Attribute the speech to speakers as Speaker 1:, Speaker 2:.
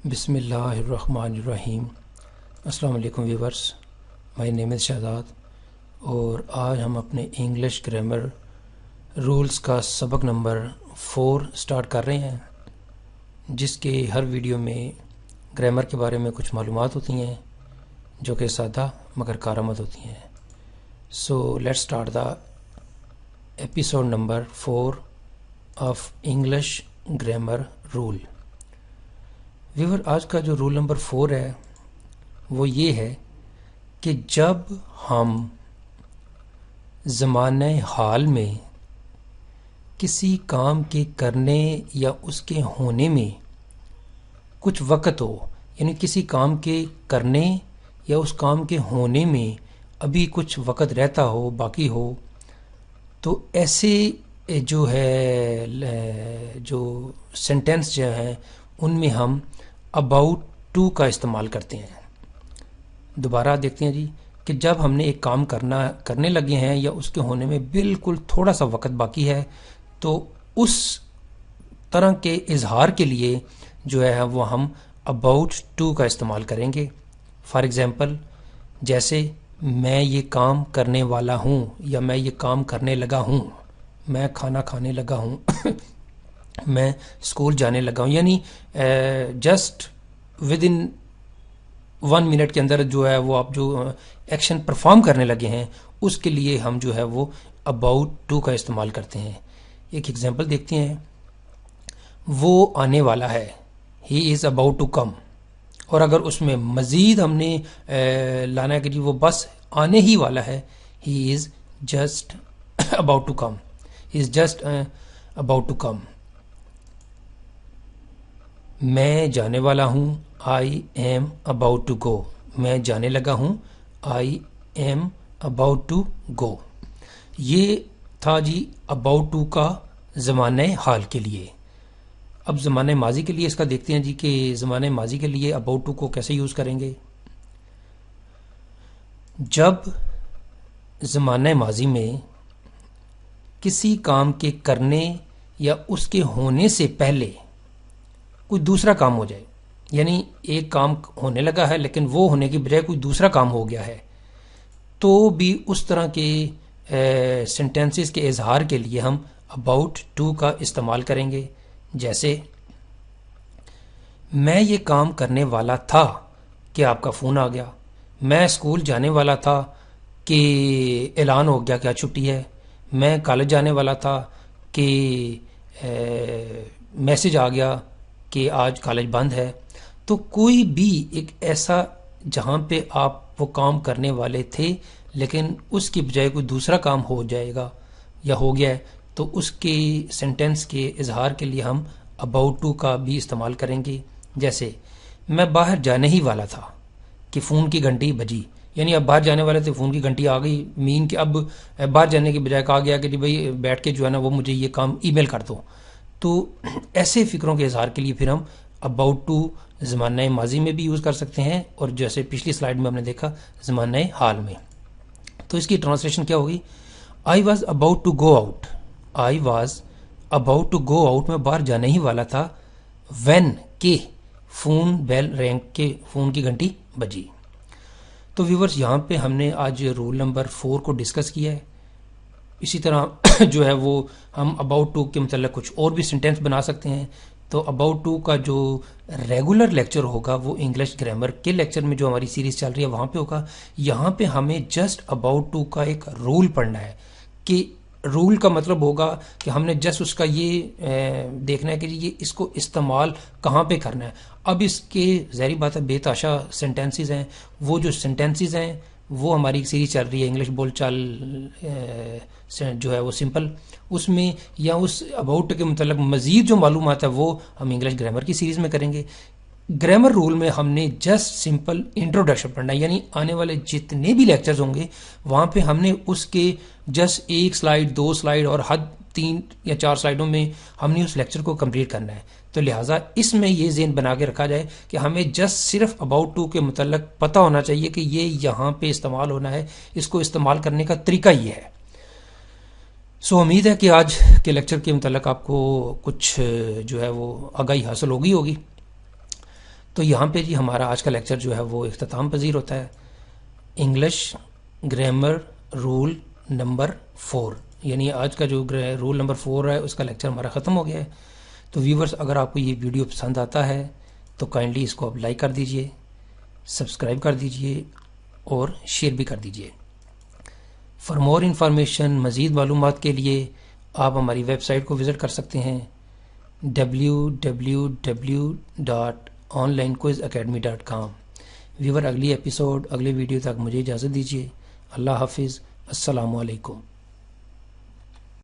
Speaker 1: بسم اللہ الرحمن الرحیم۔ السلام علیکم ویورز، مائی نیم از شہزاد، اور آج ہم اپنے انگلش گرامر رولز کا سبق نمبر 4 سٹارٹ کر رہے ہیں، جس کے ہر ویڈیو میں گرامر کے بارے میں کچھ معلومات ہوتی ہیں جو کہ سادہ مگر کارآمد ہوتی ہیں۔ So let start the episode number 4 of English grammar rule. Viewer, آج کا جو رول نمبر 4 ہے وہ یہ ہے کہ جب ہم زمانہ حال میں کسی کام کے کرنے یا اس کے ہونے میں کچھ وقت ہو، یعنی کسی کام کے کرنے یا اس کام کے ہونے میں ابھی کچھ وقت رہتا ہو، باقی ہو، تو ایسے جو ہے جو سینٹینس جو ہیں ان میں ہم اباؤٹ ٹو کا استعمال کرتے ہیں۔ دوبارہ دیکھتے ہیں جی کہ جب ہم نے ایک کام کرنے لگے ہیں یا اس کے ہونے میں بالکل تھوڑا سا وقت باقی ہے، تو اس طرح کے اظہار کے لیے جو ہے وہ ہم اباؤٹ ٹو کا استعمال کریں گے۔ فار ایگزامپل، جیسے میں یہ کام کرنے والا ہوں یا میں یہ کام کرنے لگا ہوں، میں کھانا کھانے لگا ہوں میں اسکول جانے لگا ہوں، یعنی جسٹ ود ان 1 منٹ کے اندر جو ہے وہ آپ جو ایکشن پرفارم کرنے لگے ہیں اس کے لیے ہم جو ہے وہ اباؤٹ ٹو کا استعمال کرتے ہیں۔ ایک ایگزامپل دیکھتے ہیں، وہ آنے والا ہے، ہی از اباؤٹ ٹو کم، اور اگر اس میں مزید ہم نے لانا ہے کہ جی وہ بس آنے ہی والا ہے، he is just about to come, he is just about to come. میں جانے والا ہوں، I am about to go, میں جانے لگا ہوں، I am about to go. یہ تھا جی اباؤٹ ٹو کا زمانہ حال کے لیے۔ اب زمانہ ماضی کے لیے اس کا دیکھتے ہیں جی کہ زمانہ ماضی کے لیے اباؤٹ ٹو کو کیسے یوز کریں گے۔ جب زمانہ ماضی میں کسی کام کے کرنے یا اس کے ہونے سے پہلے کوئی دوسرا کام ہو جائے، یعنی ایک کام ہونے لگا ہے لیکن وہ ہونے کی بجائے کوئی دوسرا کام ہو گیا ہے، تو بھی اس طرح کے سینٹینسز کے اظہار کے لیے ہم اباؤٹ ٹو کا استعمال کریں گے۔ جیسے میں یہ کام کرنے والا تھا کہ آپ کا فون آ گیا، میں اسکول جانے والا تھا کہ اعلان ہو گیا کہ آج چھٹی ہے، میں کالج جانے والا تھا کہ میسج آ گیا کہ آج کالج بند ہے۔ تو کوئی بھی ایک ایسا جہاں پہ آپ وہ کام کرنے والے تھے لیکن اس کی بجائے کوئی دوسرا کام ہو جائے گا یا ہو گیا ہے، تو اس کے سینٹینس کے اظہار کے لیے ہم اباؤٹ ٹو کا بھی استعمال کریں گے۔ جیسے میں باہر جانے ہی والا تھا کہ فون کی گھنٹی بجی، یعنی اب باہر جانے والے تھے، فون کی گھنٹی آ گئی، مین کہ اب باہر جانے کی بجائے کہا گیا کہ جی بھائی بیٹھ کے جو ہے نا وہ مجھے یہ کام ای میل کر دو۔ تو ایسے فکروں کے اظہار کے لیے پھر ہم اباؤٹ ٹو زمانہ ماضی میں بھی یوز کر سکتے ہیں، اور جیسے پچھلی سلائیڈ میں ہم نے دیکھا زمانہ حال میں۔ تو اس کی ٹرانسلیشن کیا ہوگی؟ I was about to go out, I was about to go out, میں باہر جانے ہی والا تھا، وین کہ فون بیل رینگ، کے فون کی گھنٹی بجی۔ تو ویورز، یہاں پہ ہم نے آج رول نمبر 4 کو ڈسکس کیا ہے۔ اسی طرح جو ہے وہ ہم اباؤٹ ٹو کے متعلق کچھ اور بھی سینٹینس بنا سکتے ہیں۔ تو اباؤٹ ٹو کا جو ریگولر لیکچر ہوگا وہ انگلش گرامر کے لیکچر میں جو ہماری سیریز چل رہی ہے وہاں پہ ہوگا۔ یہاں پہ ہمیں جسٹ اباؤٹ ٹو کا ایک رول پڑھنا ہے، کہ رول کا مطلب ہوگا کہ ہم نے جسٹ اس کا یہ دیکھنا ہے کہ یہ اس کو استعمال کہاں پہ کرنا ہے۔ اب اس کے ظاہری بات ہے بے تحاشا سینٹینسز ہیں، وہ جو سینٹینسز ہیں وہ ہماری ایک سیریز چل رہی ہے انگلش بول چال جو ہے وہ سمپل، اس میں یا اس اباؤٹ کے متعلق مزید جو معلومات ہے وہ ہم انگلش گرامر کی سیریز میں کریں گے۔ گرامر رول میں ہم نے جسٹ سمپل انٹروڈکشن پڑھنا ہے، یعنی آنے والے جتنے بھی لیکچرز ہوں گے وہاں پہ ہم نے اس کے جسٹ 1 سلائیڈ 2 سلائیڈ اور حد 3 یا 4 سلائیڈوں میں ہم نے اس لیکچر کو کمپلیٹ کرنا ہے۔ تو لہٰذا اس میں یہ ذہن بنا کے رکھا جائے کہ ہمیں جسٹ صرف اباؤٹ ٹو کے متعلق پتہ ہونا چاہیے کہ یہ یہاں پہ استعمال ہونا ہے، اس کو استعمال کرنے کا طریقہ یہ ہے۔ سو امید ہے کہ آج کے لیکچر کے متعلق آپ کو کچھ جو ہے وہ آگاہی حاصل ہوگی۔ تو یہاں پہ جی ہمارا آج کا لیکچر جو ہے وہ اختتام پذیر ہوتا ہے. انگلش گرامر رول نمبر 4، یعنی آج کا جو رول نمبر 4 ہے اس کا لیکچر ہمارا ختم ہو گیا ہے. تو ویورز، اگر آپ کو یہ ویڈیو پسند آتا ہے تو کائنڈلی اس کو آپ لائک کر دیجئے، سبسکرائب کر دیجئے اور شیئر بھی کر دیجئے. فار مور انفارمیشن، مزید معلومات کے لیے آپ ہماری ویب سائٹ کو وزٹ کر سکتے ہیں www.onlinequizacademy.com. ویور، اگلی ایپیسوڈ اگلے ویڈیو تک مجھے اجازت دیجیے. اللہ حافظ. السلام علیکم.